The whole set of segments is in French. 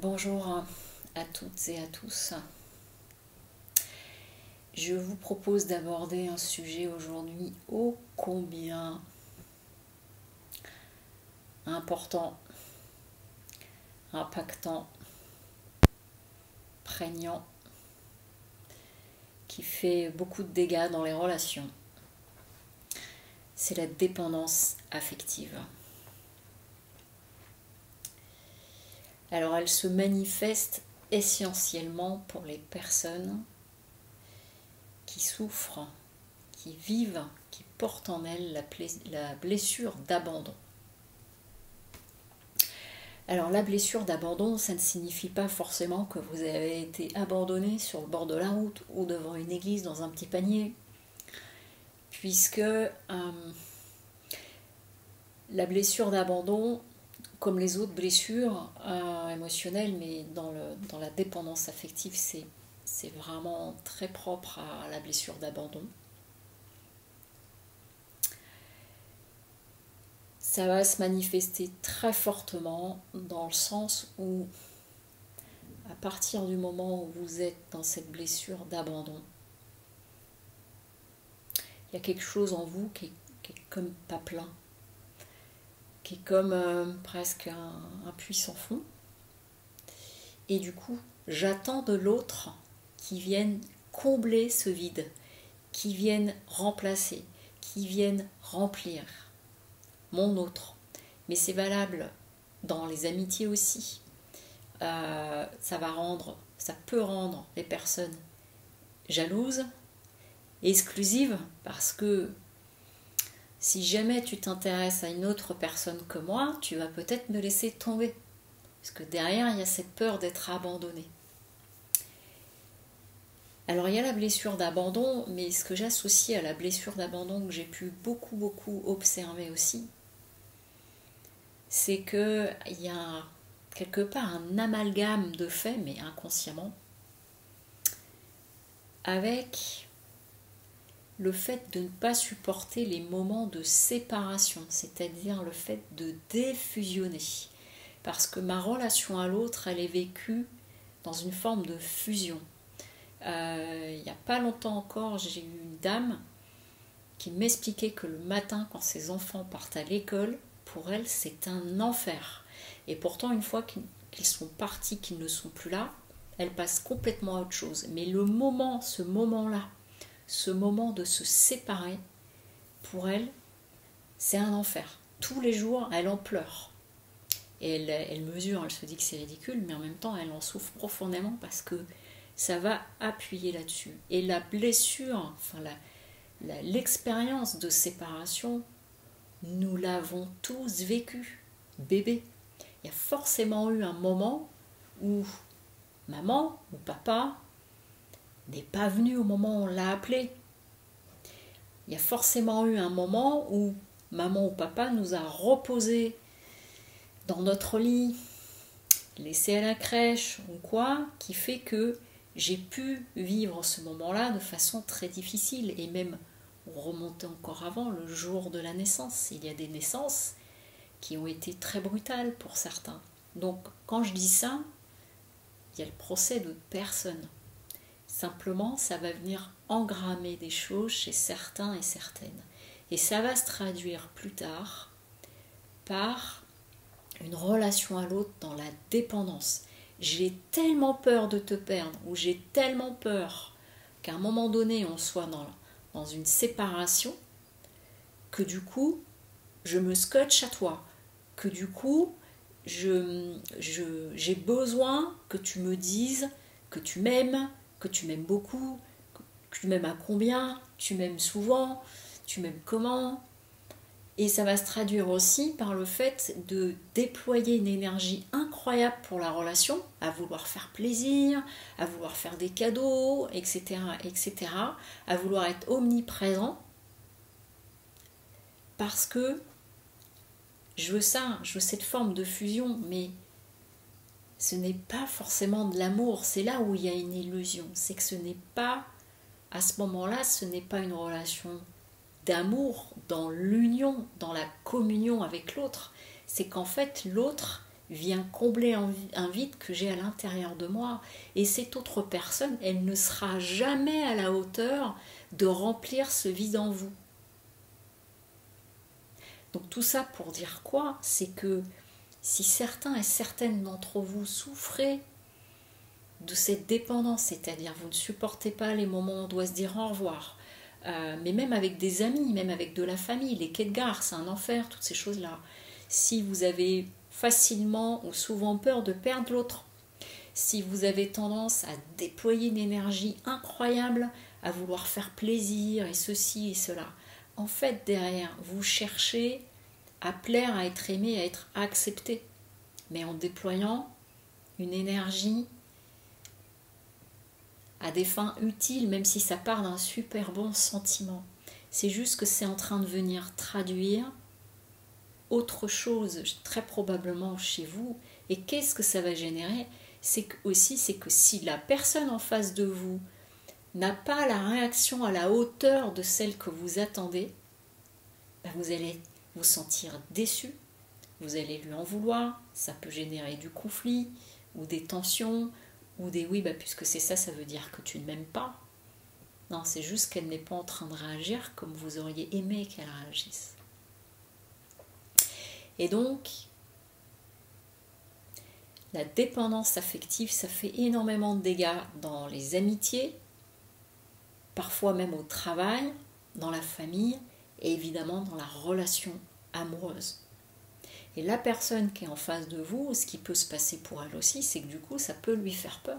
Bonjour à toutes et à tous. Je vous propose d'aborder un sujet aujourd'hui ô combien important, impactant, prégnant, qui fait beaucoup de dégâts dans les relations. C'est la dépendance affective. Alors elle se manifeste essentiellement pour les personnes qui souffrent, qui vivent, qui portent en elles la blessure d'abandon. Alors la blessure d'abandon, ça ne signifie pas forcément que vous avez été abandonné sur le bord de la route ou devant une église dans un petit panier, puisque la blessure d'abandon, comme les autres blessures émotionnelles, mais dans la dépendance affective, c'est vraiment très propre à la blessure d'abandon. Ça va se manifester très fortement dans le sens où, à partir du moment où vous êtes dans cette blessure d'abandon, il y a quelque chose en vous qui est comme pas plein, qui est comme presque un puits sans fond. Et du coup, j'attends de l'autre qui vienne combler ce vide, qui vienne remplacer, qui vienne remplir mon autre. Mais c'est valable dans les amitiés aussi. Ça peut rendre les personnes jalouses, exclusives, parce que si jamais tu t'intéresses à une autre personne que moi, tu vas peut-être me laisser tomber. Parce que derrière, il y a cette peur d'être abandonné. Alors il y a la blessure d'abandon, mais ce que j'associe à la blessure d'abandon que j'ai pu beaucoup observer aussi, c'est qu'il y a quelque part un amalgame de faits, mais inconsciemment, avec le fait de ne pas supporter les moments de séparation, c'est-à-dire le fait de défusionner. Parce que ma relation à l'autre, elle est vécue dans une forme de fusion. Il n'y a pas longtemps encore, j'ai eu une dame qui m'expliquait que le matin, quand ses enfants partent à l'école, pour elle, c'est un enfer. Et pourtant, une fois qu'ils sont partis, qu'ils ne sont plus là, elle passe complètement à autre chose. Mais ce moment-là, ce moment de se séparer, pour elle, c'est un enfer. Tous les jours, elle en pleure. Et elle mesure, elle se dit que c'est ridicule, mais en même temps, elle en souffre profondément parce que ça va appuyer là-dessus. Et la blessure, l'expérience de séparation, nous l'avons tous vécu, bébé. Il y a forcément eu un moment où maman ou papa n'est pas venu au moment où on l'a appelé. Il y a forcément eu un moment où maman ou papa nous a reposés dans notre lit, laissés à la crèche ou quoi, qui fait que j'ai pu vivre ce moment-là de façon très difficile. Et même remonter encore avant, le jour de la naissance. Il y a des naissances qui ont été très brutales pour certains. Donc quand je dis ça, il y a le procès de personne. Simplement, ça va venir engrammer des choses chez certains et certaines. Et ça va se traduire plus tard par une relation à l'autre dans la dépendance. J'ai tellement peur de te perdre, ou j'ai tellement peur qu'à un moment donné on soit dans une séparation, que du coup je me scotche à toi, que du coup j'ai besoin que tu me dises que tu m'aimes beaucoup, que tu m'aimes à combien, tu m'aimes souvent, tu m'aimes comment. Et ça va se traduire aussi par le fait de déployer une énergie incroyable pour la relation, à vouloir faire plaisir, à vouloir faire des cadeaux, etc., à vouloir être omniprésent, parce que je veux ça, je veux cette forme de fusion, mais ce n'est pas forcément de l'amour, c'est là où il y a une illusion, c'est que ce n'est pas, à ce moment-là, ce n'est pas une relation d'amour dans l'union, dans la communion avec l'autre. C'est qu'en fait, l'autre vient combler un vide que j'ai à l'intérieur de moi. Et cette autre personne, elle ne sera jamais à la hauteur de remplir ce vide en vous. Donc tout ça pour dire quoi? C'est que si certains et certaines d'entre vous souffrez de cette dépendance, c'est-à-dire vous ne supportez pas les moments où on doit se dire au revoir, mais même avec des amis, même avec de la famille, les quais de gare, c'est un enfer, toutes ces choses-là. Si vous avez facilement ou souvent peur de perdre l'autre, si vous avez tendance à déployer une énergie incroyable, à vouloir faire plaisir et ceci et cela, en fait derrière, vous cherchez à plaire, à être aimé, à être accepté, mais en déployant une énergie à des fins utiles, même si ça part d'un super bon sentiment. C'est juste que c'est en train de venir traduire autre chose, très probablement chez vous. Et qu'est-ce que ça va générer? C'est que si la personne en face de vous n'a pas la réaction à la hauteur de celle que vous attendez, vous allez vous sentir déçu, vous allez lui en vouloir, ça peut générer du conflit ou des tensions, ou des oui, puisque c'est ça, ça veut dire que tu ne m'aimes pas. Non, c'est juste qu'elle n'est pas en train de réagir comme vous auriez aimé qu'elle réagisse. Et donc, la dépendance affective, ça fait énormément de dégâts dans les amitiés, parfois même au travail, dans la famille, et évidemment dans la relation amoureuse. Et la personne qui est en face de vous, ce qui peut se passer pour elle aussi, c'est que du coup, ça peut lui faire peur.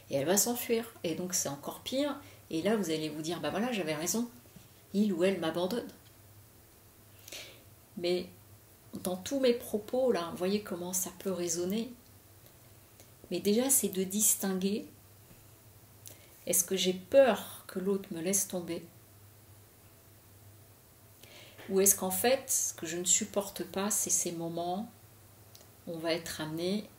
Et elle va s'enfuir. Et donc, c'est encore pire. Et là, vous allez vous dire, voilà, j'avais raison. Il ou elle m'abandonne. Mais dans tous mes propos, là, vous voyez comment ça peut résonner. Mais déjà, c'est de distinguer, est-ce que j'ai peur que l'autre me laisse tomber ? Ou est-ce qu'en fait, ce que je ne supporte pas, c'est ces moments où on va être amené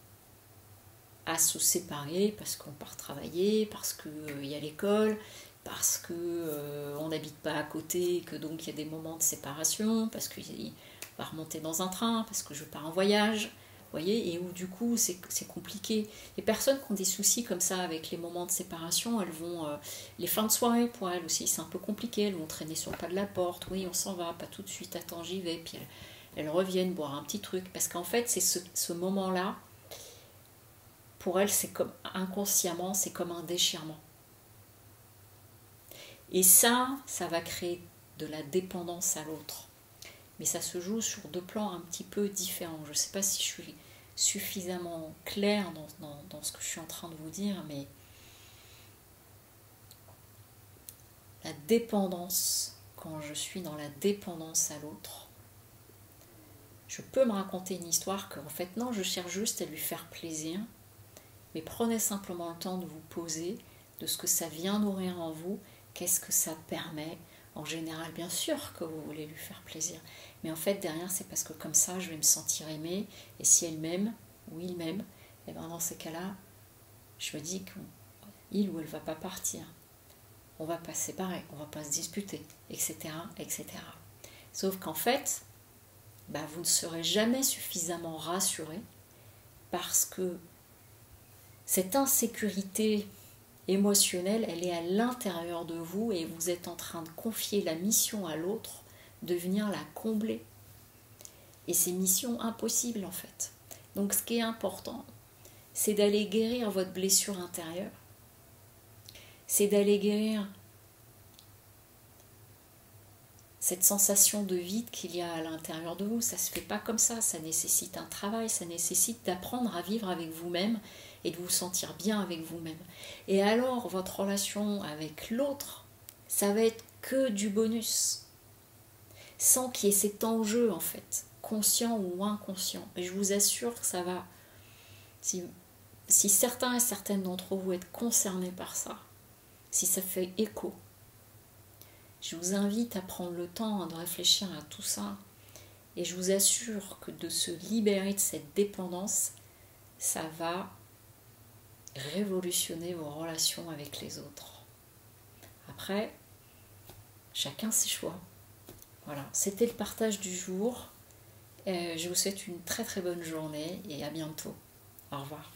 à se séparer parce qu'on part travailler, parce qu'il y a l'école, parce qu'on n'habite pas à côté, que donc il y a des moments de séparation, parce qu'il va remonter dans un train, parce que je pars en voyage, vous voyez, et où du coup c'est compliqué. Les personnes qui ont des soucis comme ça avec les moments de séparation, elles vont, les fins de soirée pour elles aussi, c'est un peu compliqué, elles vont traîner sur le pas de la porte, oui on s'en va, pas tout de suite, attends j'y vais, puis elles reviennent boire un petit truc, parce qu'en fait c'est ce moment-là, pour elles c'est comme inconsciemment, c'est comme un déchirement. Et ça va créer de la dépendance à l'autre. Mais ça se joue sur deux plans un petit peu différents. Je ne sais pas si je suis suffisamment claire dans ce que je suis en train de vous dire, mais la dépendance, quand je suis dans la dépendance à l'autre, je peux me raconter une histoire qu'en fait non, je cherche juste à lui faire plaisir, mais prenez simplement le temps de vous poser de ce que ça vient nourrir en vous, qu'est-ce que ça permet. En général, bien sûr que vous voulez lui faire plaisir. Mais en fait, derrière, c'est parce que comme ça, je vais me sentir aimée. Et si elle m'aime, ou il m'aime, et bien dans ces cas-là, je me dis qu'il ou elle ne va pas partir. On ne va pas se séparer, on ne va pas se disputer, etc. etc. Sauf qu'en fait, vous ne serez jamais suffisamment rassuré parce que cette insécurité émotionnelle, elle est à l'intérieur de vous et vous êtes en train de confier la mission à l'autre de venir la combler. Et c'est mission impossible en fait. Donc ce qui est important, c'est d'aller guérir votre blessure intérieure. C'est d'aller guérir cette sensation de vide qu'il y a à l'intérieur de vous. Ça ne se fait pas comme ça nécessite un travail, ça nécessite d'apprendre à vivre avec vous-même et de vous sentir bien avec vous-même. Et alors, votre relation avec l'autre, ça va être que du bonus, sans qu'il y ait cet enjeu, en fait, conscient ou inconscient. Et je vous assure que ça va, si certains et certaines d'entre vous êtes concernés par ça, si ça fait écho, je vous invite à prendre le temps de réfléchir à tout ça. Et je vous assure que de se libérer de cette dépendance, ça va révolutionner vos relations avec les autres. Après, chacun ses choix. Voilà, c'était le partage du jour. Je vous souhaite une très très bonne journée et à bientôt. Au revoir.